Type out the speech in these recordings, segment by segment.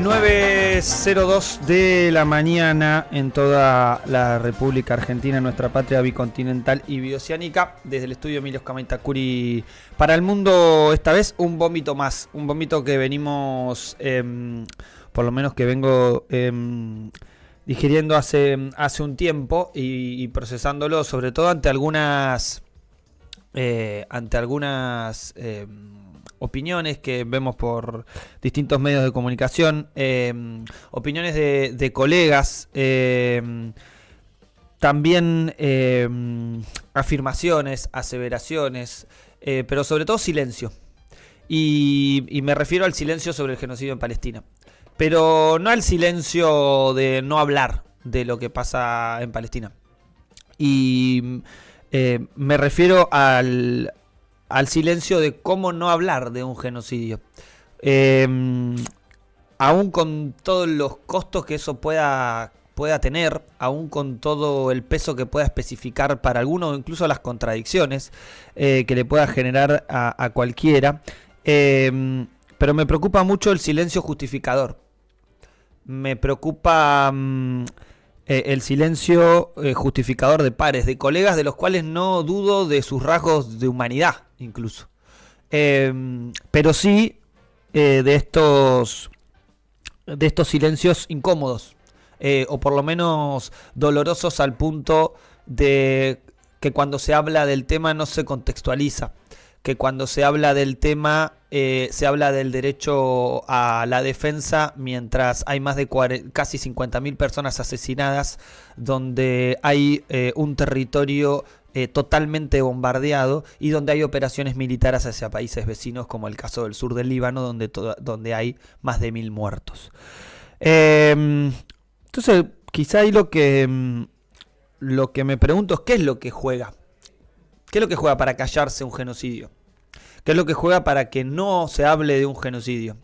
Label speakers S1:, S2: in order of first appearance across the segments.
S1: 9:02 de la mañana en toda la República Argentina, nuestra patria bicontinental y bioceánica. Desde el estudio Emilio Scamaitakuri para el mundo, esta vez un vómito más. Un vómito que venimos, por lo menos que vengo digiriendo hace un tiempo y procesándolo, sobre todo ante algunas opiniones que vemos por distintos medios de comunicación, opiniones de colegas, también afirmaciones, aseveraciones, pero sobre todo silencio. Y me refiero al silencio sobre el genocidio en Palestina. Pero no al silencio de no hablar de lo que pasa en Palestina. Y me refiero al silencio de cómo no hablar de un genocidio. Aún con todos los costos que eso pueda tener, aún con todo el peso que pueda especificar para algunos, incluso las contradicciones que le pueda generar a cualquiera. Pero me preocupa mucho el silencio justificador. Me preocupa el silencio justificador de pares, de colegas de los cuales no dudo de sus rasgos de humanidad, incluso. Pero sí de estos silencios incómodos, o por lo menos dolorosos al punto de que cuando se habla del tema no se contextualiza, que cuando se habla del tema se habla del derecho a la defensa mientras hay más de casi 50.000 personas asesinadas, donde hay un territorio totalmente bombardeado y donde hay operaciones militares hacia países vecinos, como el caso del sur del Líbano, donde hay más de 1.000 muertos. Entonces, quizá ahí lo que me pregunto es qué es lo que juega. ¿Qué es lo que juega para callarse un genocidio? ¿Qué es lo que juega para que no se hable de un genocidio?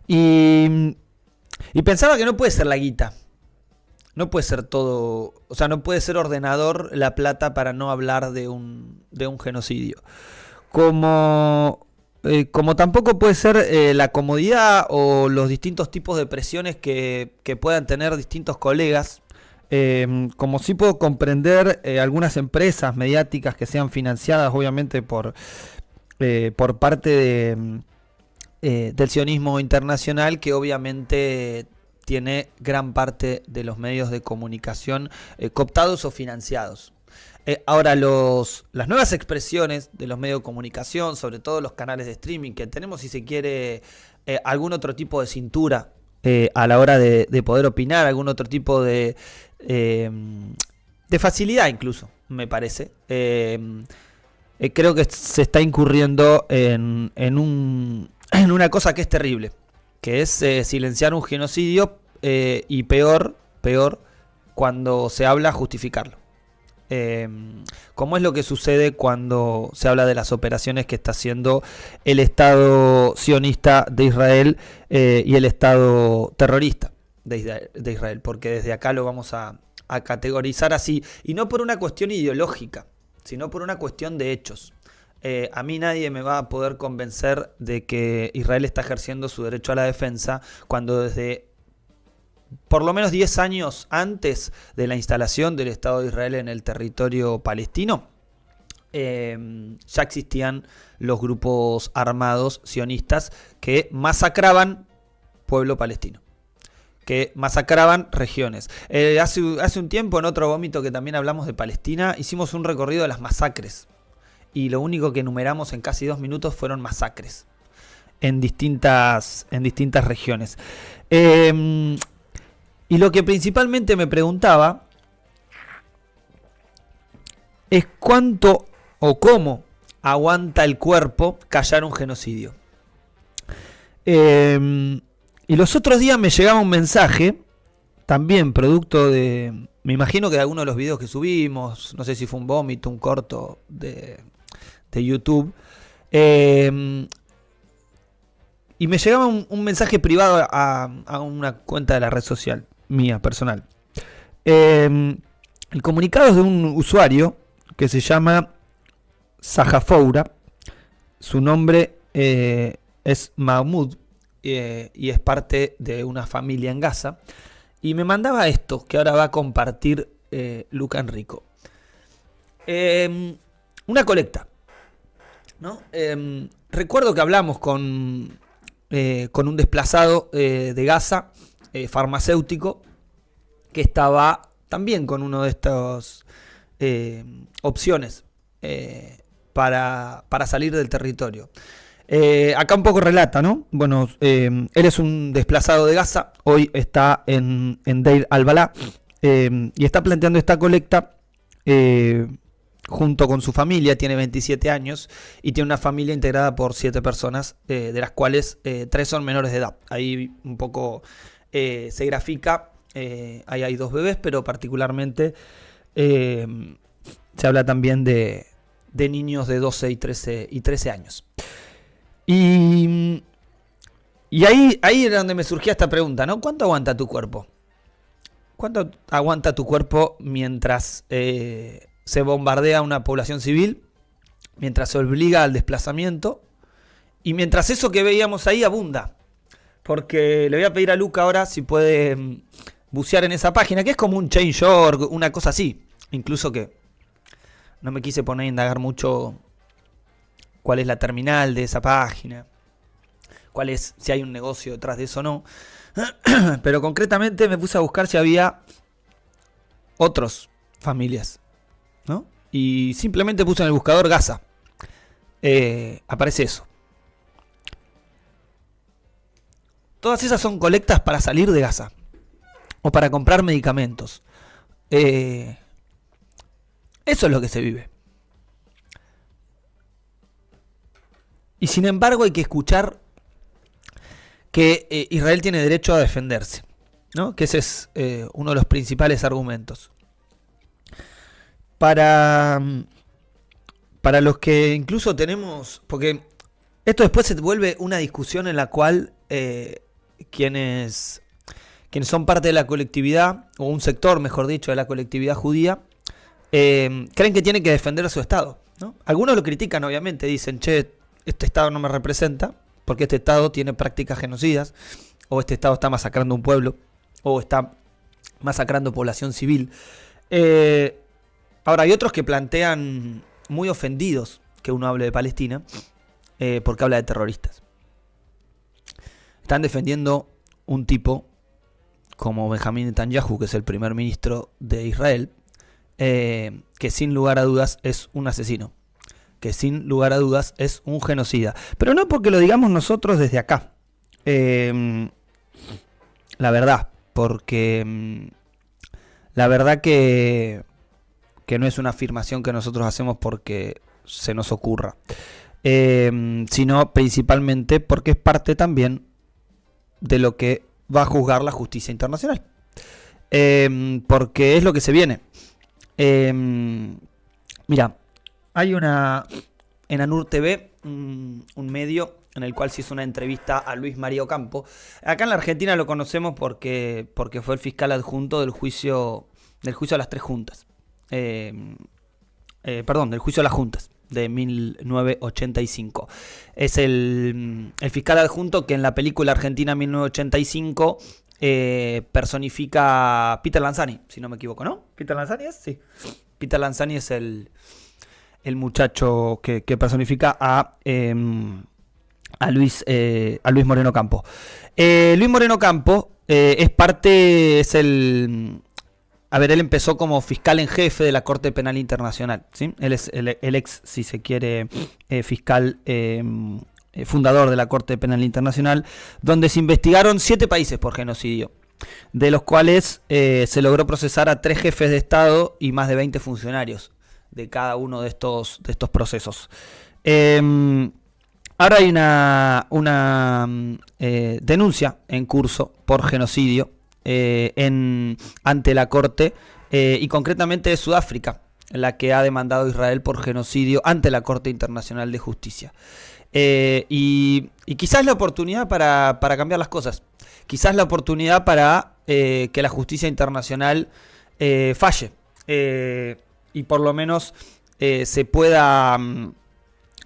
S1: Y pensaba que no puede ser la guita. No puede ser todo, o sea, no puede ser ordenador la plata para no hablar de un genocidio. Como tampoco puede ser la comodidad o los distintos tipos de presiones que puedan tener distintos colegas. Como sí puedo comprender algunas empresas mediáticas que sean financiadas obviamente por parte del sionismo internacional, que obviamente tiene gran parte de los medios de comunicación cooptados o financiados. Ahora, las nuevas expresiones de los medios de comunicación, sobre todo los canales de streaming, que tenemos, si se quiere, algún otro tipo de cintura a la hora de poder opinar, algún otro tipo de facilidad incluso, me parece. Creo que se está incurriendo en una cosa que es terrible, que es silenciar un genocidio y peor cuando se habla justificarlo. Como es lo que sucede cuando se habla de las operaciones que está haciendo el Estado sionista de Israel y el Estado terrorista de Israel, porque desde acá lo vamos a categorizar así, y no por una cuestión ideológica, sino por una cuestión de hechos. A mí nadie me va a poder convencer de que Israel está ejerciendo su derecho a la defensa cuando desde por lo menos 10 años antes de la instalación del Estado de Israel en el territorio palestino, ya existían los grupos armados sionistas que masacraban pueblo palestino, que masacraban regiones. Hace un tiempo, en otro vómito que también hablamos de Palestina, hicimos un recorrido de las masacres. Y lo único que enumeramos en casi 2 minutos fueron masacres en distintas regiones. Y lo que principalmente me preguntaba es cuánto o cómo aguanta el cuerpo callar un genocidio. Y los otros días me llegaba un mensaje, también producto de, me imagino que de alguno de los videos que subimos, no sé si fue un vómito, un corto de YouTube, y me llegaba un mensaje privado a una cuenta de la red social mía, personal. El comunicado es de un usuario que se llama Sahafoura. Su nombre es Mahmoud y es parte de una familia en Gaza. Y me mandaba esto, que ahora va a compartir Luca Enrico. Una colecta, ¿no? Recuerdo que hablamos con un desplazado de Gaza, farmacéutico, que estaba también con una de estas opciones para salir del territorio. Acá un poco relata, ¿no? Bueno, él es un desplazado de Gaza, hoy está en Deir al-Balá, y está planteando esta colecta junto con su familia. Tiene 27 años y tiene una familia integrada por 7 personas, de las cuales 3 son menores de edad. Ahí un poco se grafica, ahí hay 2 bebés, pero particularmente se habla también de niños de 12 y 13 años. Y ahí era donde me surgía esta pregunta, ¿no? ¿Cuánto aguanta tu cuerpo? ¿Cuánto aguanta tu cuerpo mientras se bombardea una población civil, mientras se obliga al desplazamiento y mientras eso que veíamos ahí abunda? Porque le voy a pedir a Luca ahora si puede bucear en esa página, que es como un Change.org, una cosa así. Incluso que no me quise poner a indagar mucho cuál es la terminal de esa página, cuál es, si hay un negocio detrás de eso o no. Pero concretamente me puse a buscar si había otras familias, ¿no? Y simplemente puse en el buscador Gaza. Aparece eso. Todas esas son colectas para salir de Gaza o para comprar medicamentos. Eso es lo que se vive. Y sin embargo hay que escuchar que Israel tiene derecho a defenderse, ¿no? Que ese es uno de los principales argumentos. Para los que incluso tenemos, porque esto después se vuelve una discusión en la cual quienes son parte de la colectividad, o un sector, mejor dicho, de la colectividad judía, creen que tienen que defender a su Estado, ¿no? Algunos lo critican, obviamente, dicen, che, este Estado no me representa, porque este Estado tiene prácticas genocidas, o este Estado está masacrando un pueblo, o está masacrando población civil. Ahora, hay otros que plantean muy ofendidos que uno hable de Palestina, porque habla de terroristas. Están defendiendo un tipo como Benjamín Netanyahu, que es el primer ministro de Israel, que sin lugar a dudas es un asesino, que sin lugar a dudas es un genocida. Pero no porque lo digamos nosotros desde acá. La verdad, porque la verdad que no es una afirmación que nosotros hacemos porque se nos ocurra, sino principalmente porque es parte también de lo que va a juzgar la justicia internacional, porque es lo que se viene. Mira, hay en Anur TV, un medio en el cual se hizo una entrevista a Luis María Ocampo. Acá en la Argentina lo conocemos porque fue el fiscal adjunto del juicio a las 3 juntas. Del juicio a las juntas de 1985. Es el fiscal adjunto que en la película Argentina 1985 personifica a Peter Lanzani, si no me equivoco, ¿no? ¿Peter Lanzani es? Sí. Peter Lanzani es el muchacho que personifica a Luis Moreno Campo. Luis Moreno Campo él empezó como fiscal en jefe de la Corte Penal Internacional, ¿sí? Él es el ex, si se quiere, fiscal fundador de la Corte Penal Internacional, donde se investigaron 7 países por genocidio, de los cuales se logró procesar a 3 jefes de Estado y más de 20 funcionarios de cada uno de estos procesos. Ahora hay una denuncia en curso por genocidio ante la Corte, y concretamente de Sudáfrica, la que ha demandado a Israel por genocidio ante la Corte Internacional de Justicia. Y quizás la oportunidad para cambiar las cosas, quizás la oportunidad para que la justicia internacional falle, y por lo menos se pueda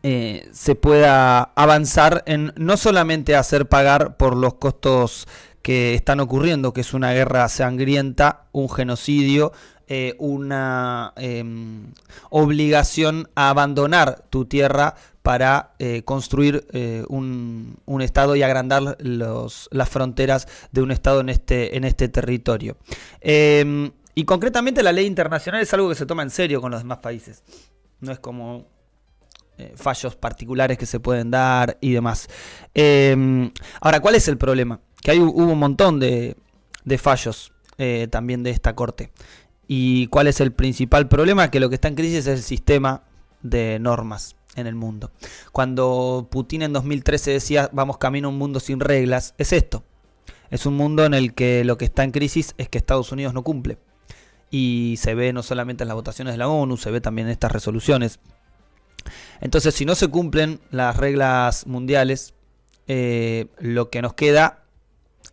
S1: se pueda avanzar en no solamente hacer pagar por los costos que están ocurriendo, que es una guerra sangrienta, un genocidio, una obligación a abandonar tu tierra para construir un Estado y agrandar las fronteras de un Estado en este territorio. Y concretamente la ley internacional es algo que se toma en serio con los demás países. No es como fallos particulares que se pueden dar y demás. Ahora, ¿cuál es el problema? Que hubo un montón de fallos también de esta corte. ¿Y cuál es el principal problema? Que lo que está en crisis es el sistema de normas en el mundo. Cuando Putin en 2013 decía vamos camino a un mundo sin reglas, es esto. Es un mundo en el que lo que está en crisis es que Estados Unidos no cumple. Y se ve no solamente en las votaciones de la ONU, se ve también en estas resoluciones. Entonces, si no se cumplen las reglas mundiales, lo que nos queda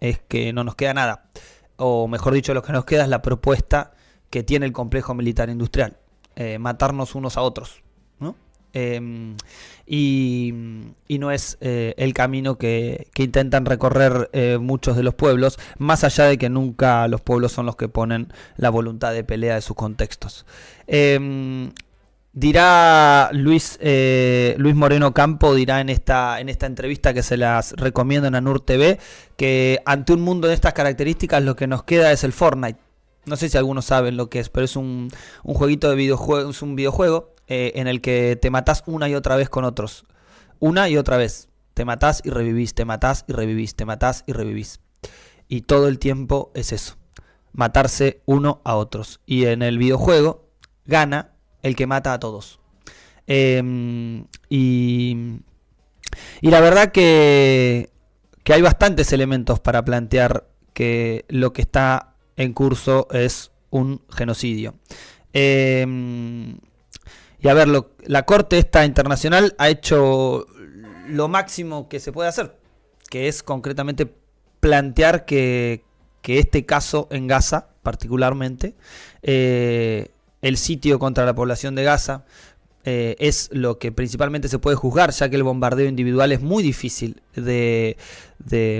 S1: es que no nos queda nada. O mejor dicho, lo que nos queda es la propuesta que tiene el complejo militar industrial. Matarnos unos a otros, ¿no? Y no es el camino que intentan recorrer muchos de los pueblos, más allá de que nunca los pueblos son los que ponen la voluntad de pelea de sus contextos. Dirá Luis Moreno Campo, dirá en esta entrevista que se las recomiendo en ANUR TV, que ante un mundo de estas características lo que nos queda es el Fortnite. No sé si algunos saben lo que es, pero es un jueguito de videojuego, es un videojuego en el que te matás una y otra vez con otros. Una y otra vez. Te matás y revivís, te matás y revivís, te matás y revivís. Y todo el tiempo es eso. Matarse uno a otros. Y en el videojuego gana el que mata a todos. Y la verdad que hay bastantes elementos para plantear que lo que está en curso es un genocidio. Y a ver, la Corte esta internacional ha hecho lo máximo que se puede hacer, que es concretamente plantear que este caso en Gaza, particularmente, el sitio contra la población de Gaza, es lo que principalmente se puede juzgar, ya que el bombardeo individual es muy difícil de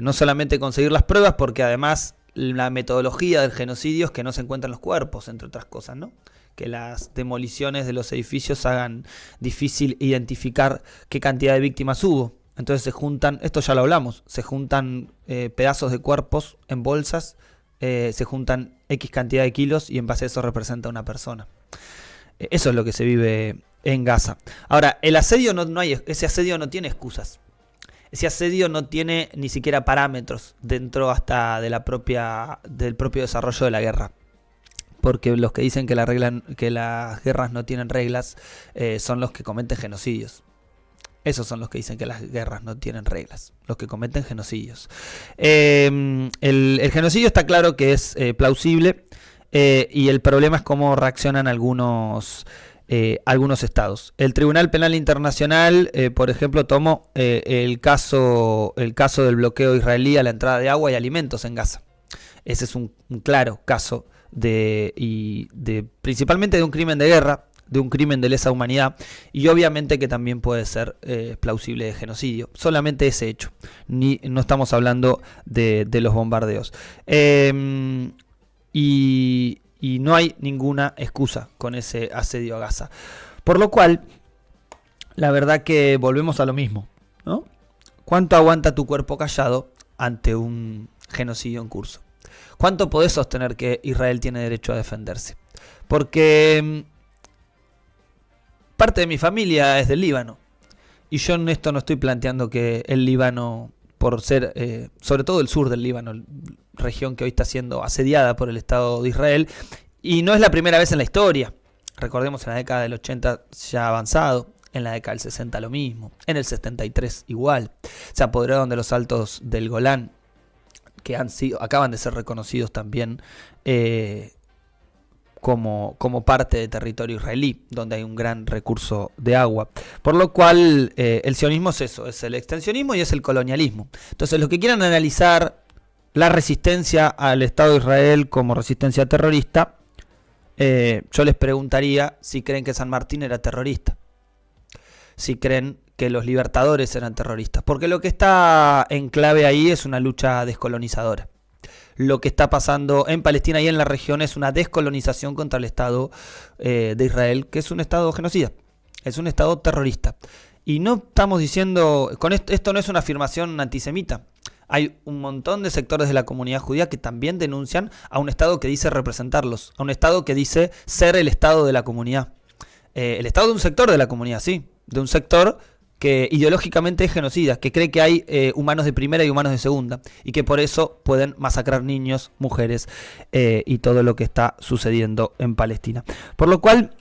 S1: no solamente conseguir las pruebas, porque además la metodología del genocidio es que no se encuentran los cuerpos, entre otras cosas, ¿no? Que las demoliciones de los edificios hagan difícil identificar qué cantidad de víctimas hubo. Entonces se juntan, esto ya lo hablamos, se juntan pedazos de cuerpos en bolsas, se juntan X cantidad de kilos y en base a eso representa una persona. Eso es lo que se vive en Gaza. Ahora, el asedio ese asedio no tiene excusas. Ese asedio no tiene ni siquiera parámetros dentro hasta del propio desarrollo de la guerra. Porque los que dicen que las guerras no tienen reglas son los que cometen genocidios. Esos son los que dicen que las guerras no tienen reglas, los que cometen genocidios. El genocidio está claro que es plausible y el problema es cómo reaccionan algunos estados. El Tribunal Penal Internacional, por ejemplo, tomó el caso del bloqueo israelí a la entrada de agua y alimentos en Gaza. Ese es un claro caso principalmente de un crimen de guerra, de un crimen de lesa humanidad, y obviamente que también puede ser plausible de genocidio. Solamente ese hecho. No estamos hablando de los bombardeos. Y no hay ninguna excusa con ese asedio a Gaza. Por lo cual, la verdad que volvemos a lo mismo, ¿no? ¿Cuánto aguanta tu cuerpo callado ante un genocidio en curso? ¿Cuánto podés sostener que Israel tiene derecho a defenderse? Porque parte de mi familia es del Líbano. Y yo en esto no estoy planteando que el Líbano, por ser, sobre todo el sur del Líbano, región que hoy está siendo asediada por el Estado de Israel, y no es la primera vez en la historia. Recordemos en la década del 80 ya avanzado, en la década del 60 lo mismo, en el 73 igual. Se apoderaron de los altos del Golán, que acaban de ser reconocidos también como parte de territorio israelí, donde hay un gran recurso de agua. Por lo cual el sionismo es eso, es el extensionismo y es el colonialismo. Entonces los que quieran analizar la resistencia al Estado de Israel como resistencia terrorista, yo les preguntaría si creen que San Martín era terrorista. si creen que los libertadores eran terroristas. Porque lo que está en clave ahí es una lucha descolonizadora. Lo que está pasando en Palestina y en la región es una descolonización contra el Estado de Israel, que es un Estado genocida, es un Estado terrorista. Y no estamos diciendo, con esto no es una afirmación antisemita. Hay un montón de sectores de la comunidad judía que también denuncian a un Estado que dice representarlos, a un Estado que dice ser el Estado de la comunidad. El Estado de un sector de la comunidad, sí, de un sector que ideológicamente es genocida, que cree que hay humanos de primera y humanos de segunda, y que por eso pueden masacrar niños, mujeres y todo lo que está sucediendo en Palestina. Por lo cual,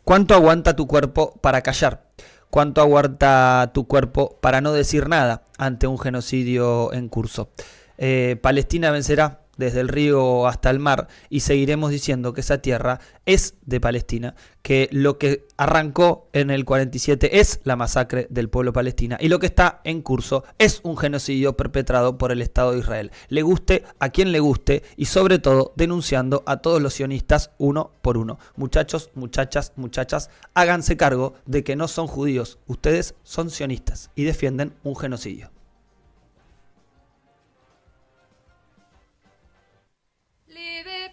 S1: ¿cuánto aguanta tu cuerpo para callar? ¿Cuánto aguanta tu cuerpo para no decir nada ante un genocidio en curso? Palestina vencerá desde el río hasta el mar y seguiremos diciendo que esa tierra es de Palestina, que lo que arrancó en el 47 es la masacre del pueblo palestino y lo que está en curso es un genocidio perpetrado por el Estado de Israel. Le guste a quien le guste y sobre todo denunciando a todos los sionistas uno por uno. Muchachos, muchachas, háganse cargo de que no son judíos, ustedes son sionistas y defienden un genocidio.